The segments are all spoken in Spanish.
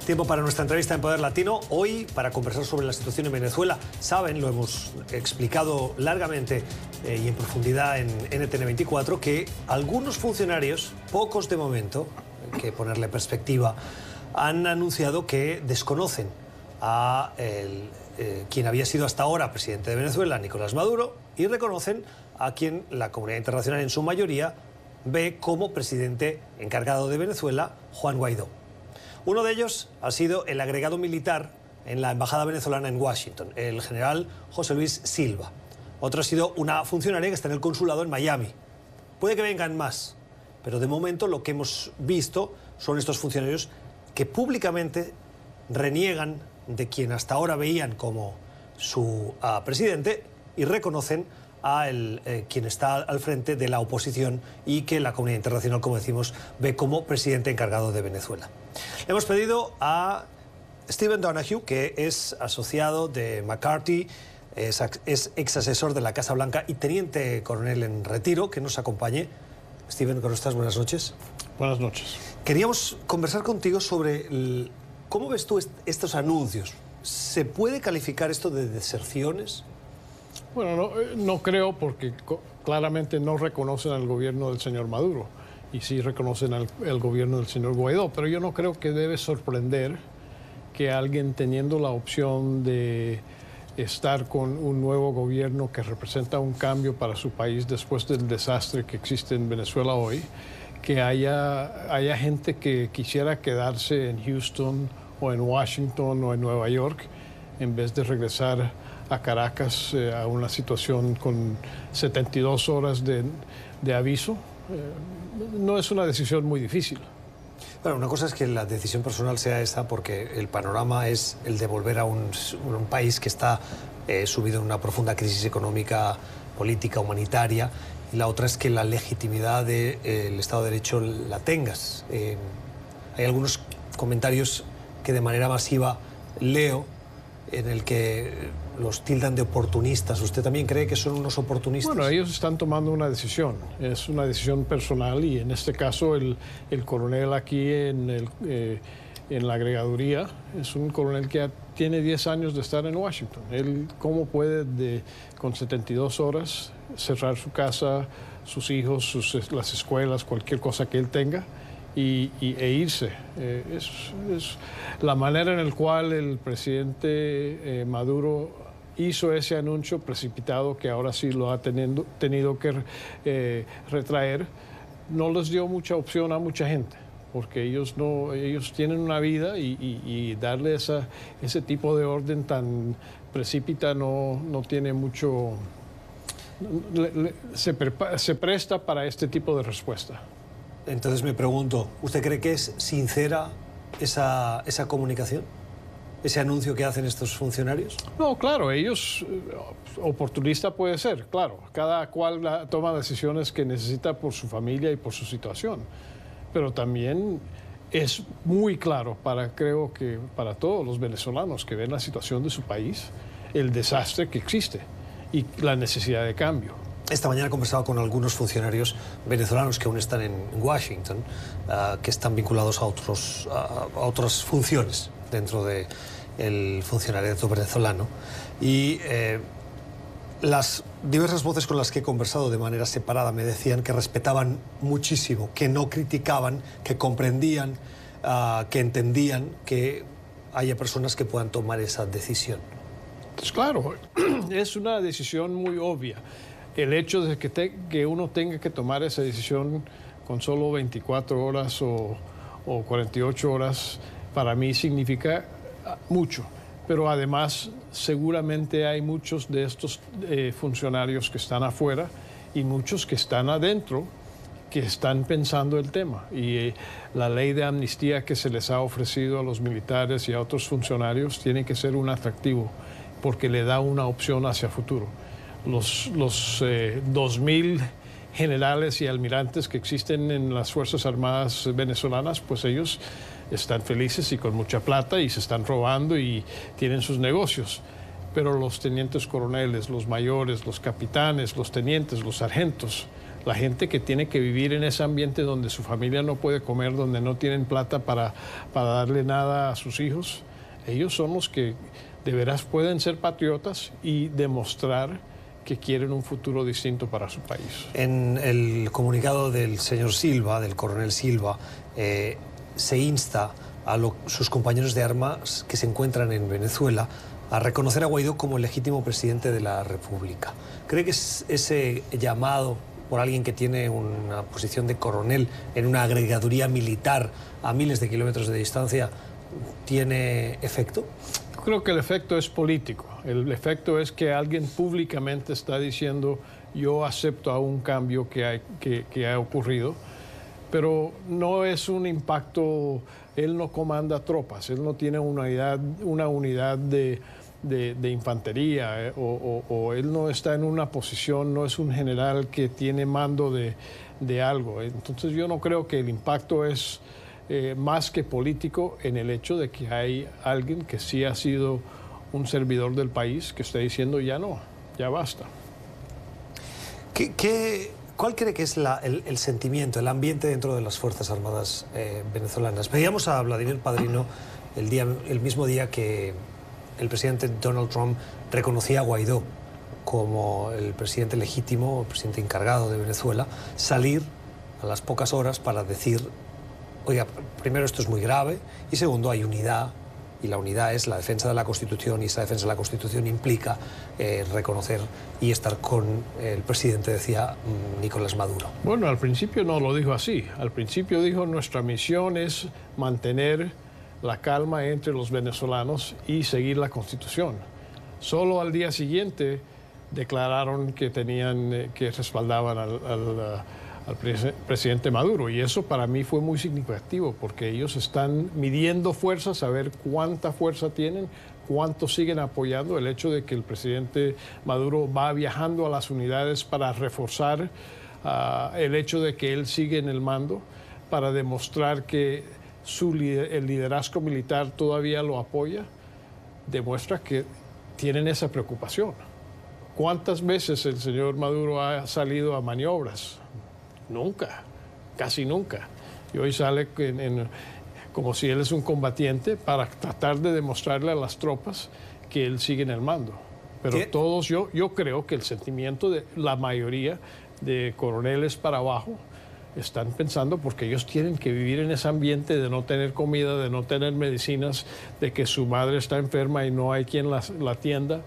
Tiempo para nuestra entrevista en Poder Latino. Hoy, para conversar sobre la situación en Venezuela. Saben, lo hemos explicado largamente y en profundidad en NTN24, que algunos funcionarios, pocos de momento, hay que ponerle perspectiva, han anunciado que desconocen a quien había sido hasta ahora presidente de Venezuela, Nicolás Maduro, y reconocen a quien la comunidad internacional en su mayoría ve como presidente encargado de Venezuela, Juan Guaidó. Uno de ellos ha sido el agregado militar en la embajada venezolana en Washington, el general José Luis Silva. Otro ha sido una funcionaria que está en el consulado en Miami. Puede que vengan más, pero de momento lo que hemos visto son estos funcionarios que públicamente reniegan de quien hasta ahora veían como su presidente y reconocen a quien está al frente de la oposición y que la comunidad internacional, como decimos, ve como presidente encargado de Venezuela. Le hemos pedido a Stephen Donoghue, que es asociado de McCarthy, es ex asesor de la Casa Blanca y teniente coronel en retiro, que nos acompañe. Stephen, ¿cómo estás? Buenas noches. Buenas noches. Queríamos conversar contigo sobre cómo ves tú estos anuncios. ¿Se puede calificar esto de deserciones? Bueno, no creo, porque claramente no reconocen al gobierno del señor Maduro y sí reconocen al gobierno del señor Guaidó, pero yo no creo que debe sorprender que alguien teniendo la opción de estar con un nuevo gobierno que representa un cambio para su país después del desastre que existe en Venezuela hoy, que haya gente que quisiera quedarse en Houston o en Washington o en Nueva York en vez de regresar a Caracas a una situación con 72 horas de aviso. No es una decisión muy difícil. Bueno, una cosa es que la decisión personal sea esa, porque el panorama es el de volver a un país que está sumido en una profunda crisis económica, política, humanitaria, y la otra es que la legitimidad del Estado de Derecho la tengas. Hay algunos comentarios que de manera masiva leo en el que los tildan de oportunistas. ¿Usted también cree que son unos oportunistas? Bueno, ellos están tomando una decisión. Es una decisión personal y en este caso el coronel aquí en la agregaduría es un coronel que tiene 10 años de estar en Washington. Él, ¿cómo puede con 72 horas cerrar su casa, sus hijos, las escuelas, cualquier cosa que él tenga e irse? Es la manera en la cual el presidente Maduro hizo ese anuncio precipitado, que ahora sí lo ha tenido que retraer, no les dio mucha opción a mucha gente, porque ellos tienen una vida y darle ese tipo de orden tan precipita no tiene mucho, se presta para este tipo de respuesta. Entonces me pregunto, ¿usted cree que es sincera esa comunicación? ¿Ese anuncio que hacen estos funcionarios? No, claro, ellos, oportunista puede ser, claro. Cada cual toma decisiones que necesita por su familia y por su situación. Pero también es muy claro, creo que para todos los venezolanos que ven la situación de su país, el desastre que existe y la necesidad de cambio. Esta mañana he conversado con algunos funcionarios venezolanos que aún están en Washington, que están vinculados a otras funciones dentro del funcionariado venezolano. Y las diversas voces con las que he conversado de manera separada me decían que respetaban muchísimo, que no criticaban, que comprendían, que entendían que haya personas que puedan tomar esa decisión. Pues claro, es una decisión muy obvia. El hecho de que uno tenga que tomar esa decisión con solo 24 horas o 48 horas, para mí significa mucho. Pero además, seguramente hay muchos de estos funcionarios que están afuera y muchos que están adentro que están pensando el tema. Y la ley de amnistía que se les ha ofrecido a los militares y a otros funcionarios tiene que ser un atractivo, porque le da una opción hacia futuro. Los 2.000 generales y almirantes que existen en las Fuerzas Armadas venezolanas, pues ellos están felices y con mucha plata y se están robando y tienen sus negocios. Pero los tenientes coroneles, los mayores, los capitanes, los tenientes, los sargentos, La gente que tiene que vivir en ese ambiente donde su familia no puede comer, donde no tienen plata para darle nada a sus hijos, ellos son los que de veras pueden ser patriotas y demostrar que quieren un futuro distinto para su país. En el comunicado del señor Silva, del coronel Silva, se insta a sus compañeros de armas que se encuentran en Venezuela a reconocer a Guaidó como el legítimo presidente de la República. ¿Cree que ese llamado por alguien que tiene una posición de coronel en una agregaduría militar a miles de kilómetros de distancia tiene efecto? Creo que el efecto es político. El efecto es que alguien públicamente está diciendo yo acepto a un cambio que ha ocurrido, pero no es un impacto. Él no comanda tropas, él no tiene una unidad de infantería o él no está en una posición, no es un general que tiene mando de algo. Entonces yo no creo que el impacto es más que político en el hecho de que hay alguien que sí ha sido un servidor del país que está diciendo ya no, ya basta. ¿Cuál cree que es el sentimiento, el ambiente dentro de las Fuerzas Armadas venezolanas? Veíamos a Vladimir Padrino el mismo día que el presidente Donald Trump reconocía a Guaidó como el presidente legítimo, el presidente encargado de Venezuela, salir a las pocas horas para decir, oiga, primero esto es muy grave y segundo hay unidad. Y la unidad es la defensa de la Constitución y esa defensa de la Constitución implica reconocer y estar con el presidente, decía Nicolás Maduro. Bueno, al principio no lo dijo así. Al principio dijo nuestra misión es mantener la calma entre los venezolanos y seguir la Constitución. Solo al día siguiente declararon que respaldaban al presidente Maduro, y eso para mí fue muy significativo porque ellos están midiendo fuerzas, a ver cuánta fuerza tienen, cuánto siguen apoyando. El hecho de que el presidente Maduro va viajando a las unidades para reforzar el hecho de que él sigue en el mando, para demostrar que el liderazgo militar todavía lo apoya, demuestra que tienen esa preocupación. ¿Cuántas veces el señor Maduro ha salido a maniobras? Nunca, casi nunca. Y hoy sale como si él es un combatiente para tratar de demostrarle a las tropas que él sigue en el mando. Pero todos, yo creo que el sentimiento de la mayoría de coroneles para abajo están pensando, porque ellos tienen que vivir en ese ambiente de no tener comida, de no tener medicinas, de que su madre está enferma y no hay quien la atienda.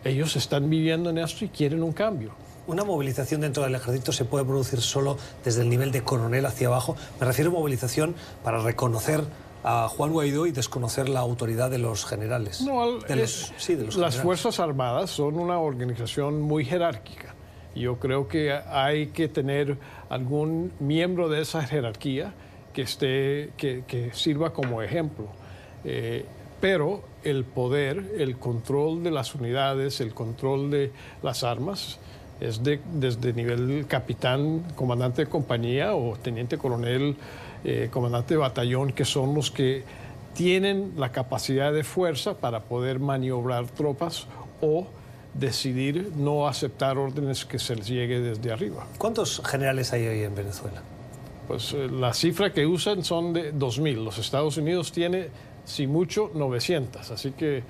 Ellos están viviendo en esto y quieren un cambio. ¿Una movilización dentro del ejército se puede producir solo desde el nivel de coronel hacia abajo? Me refiero a movilización para reconocer a Juan Guaidó y desconocer la autoridad de los generales. No, de los las generales. Fuerzas Armadas son una organización muy jerárquica. Yo creo que hay que tener algún miembro de esa jerarquía que sirva como ejemplo. Pero el poder, el control de las unidades, el control de las armas es desde nivel capitán, comandante de compañía o teniente coronel, comandante de batallón, que son los que tienen la capacidad de fuerza para poder maniobrar tropas o decidir no aceptar órdenes que se les llegue desde arriba. ¿Cuántos generales hay hoy en Venezuela? Pues la cifra que usan son de 2.000. Los Estados Unidos tiene, si mucho, 900. Así que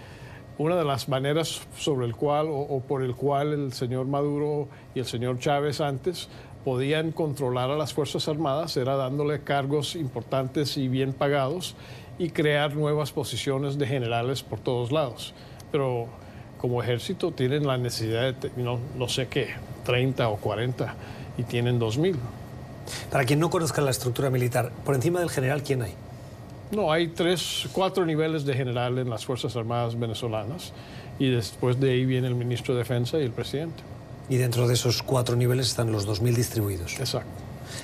una de las maneras sobre el cual o por el cual el señor Maduro y el señor Chávez antes podían controlar a las Fuerzas Armadas era dándole cargos importantes y bien pagados y crear nuevas posiciones de generales por todos lados. Pero como ejército tienen la necesidad de, no sé qué, 30 o 40 y tienen 2.000. Para quien no conozca la estructura militar, por encima del general, ¿quién hay? No, hay 4 niveles de general en las Fuerzas Armadas venezolanas y después de ahí viene el ministro de Defensa y el presidente. Y dentro de esos 4 niveles están los 2.000 distribuidos. Exacto.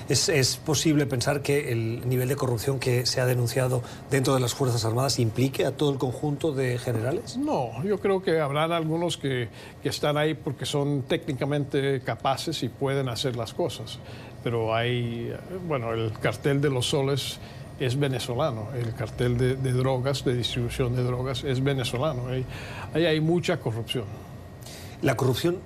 ¿Es posible pensar que el nivel de corrupción que se ha denunciado dentro de las Fuerzas Armadas implique a todo el conjunto de generales? No, yo creo que habrán algunos que están ahí porque son técnicamente capaces y pueden hacer las cosas. Pero hay, bueno, el cartel de los soles es venezolano, el cartel de drogas, de distribución de drogas, es venezolano. Ahí hay mucha corrupción. La corrupción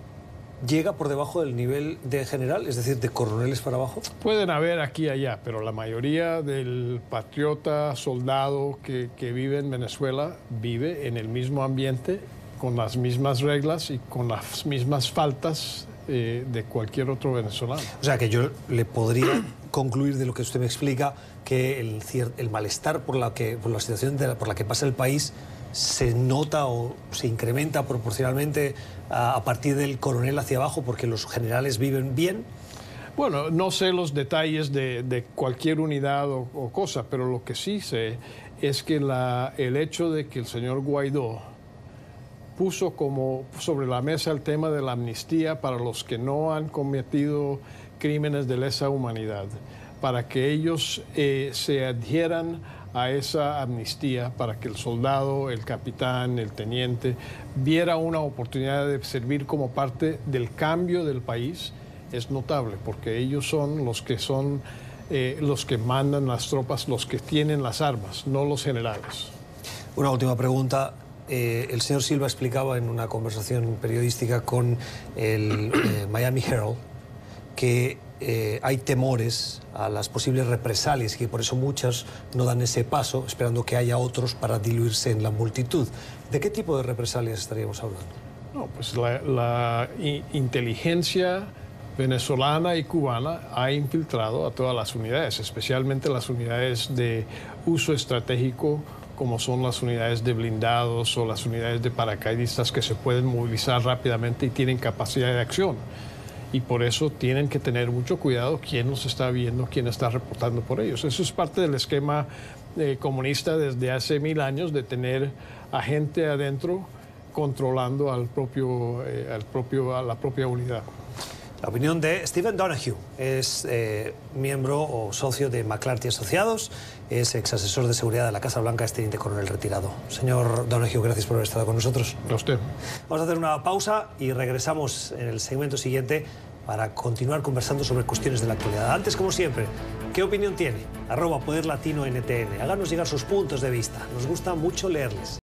llega por debajo del nivel de general, es decir, de coroneles para abajo? Pueden haber aquí y allá, pero la mayoría del patriota, soldado que vive en Venezuela vive en el mismo ambiente, con las mismas reglas y con las mismas faltas de cualquier otro venezolano. O sea, que yo le podría concluir de lo que usted me explica que el malestar por la situación por la que pasa el país se nota o se incrementa proporcionalmente a partir del coronel hacia abajo porque los generales viven bien. Bueno, no sé los detalles de cualquier unidad o cosa, pero lo que sí sé es que el hecho de que el señor Guaidó puso como sobre la mesa el tema de la amnistía para los que no han cometido crímenes de lesa humanidad, para que ellos se adhieran a esa amnistía, para que el soldado, el capitán, el teniente viera una oportunidad de servir como parte del cambio del país, es notable, porque ellos son los que mandan las tropas, los que tienen las armas, no los generales. Una última pregunta. El señor Silva explicaba en una conversación periodística con el Miami Herald que hay temores a las posibles represalias y que por eso muchas no dan ese paso, esperando que haya otros para diluirse en la multitud. ¿De qué tipo de represalias estaríamos hablando? No, pues la inteligencia venezolana y cubana ha infiltrado a todas las unidades, especialmente las unidades de uso estratégico, como son las unidades de blindados o las unidades de paracaidistas que se pueden movilizar rápidamente y tienen capacidad de acción. Y por eso tienen que tener mucho cuidado quién los está viendo, quién está reportando por ellos. Eso es parte del esquema comunista desde hace 1000 años, de tener a gente adentro controlando a la propia unidad. La opinión de Stephen Donoghue, es miembro o socio de McClarty Asociados, es ex asesor de seguridad de la Casa Blanca, es teniente coronel retirado. Señor Donoghue, gracias por haber estado con nosotros. A usted. Vamos a hacer una pausa y regresamos en el segmento siguiente para continuar conversando sobre cuestiones de la actualidad. Antes, como siempre, ¿qué opinión tiene? @PoderLatinoNTN. Háganos llegar sus puntos de vista. Nos gusta mucho leerles.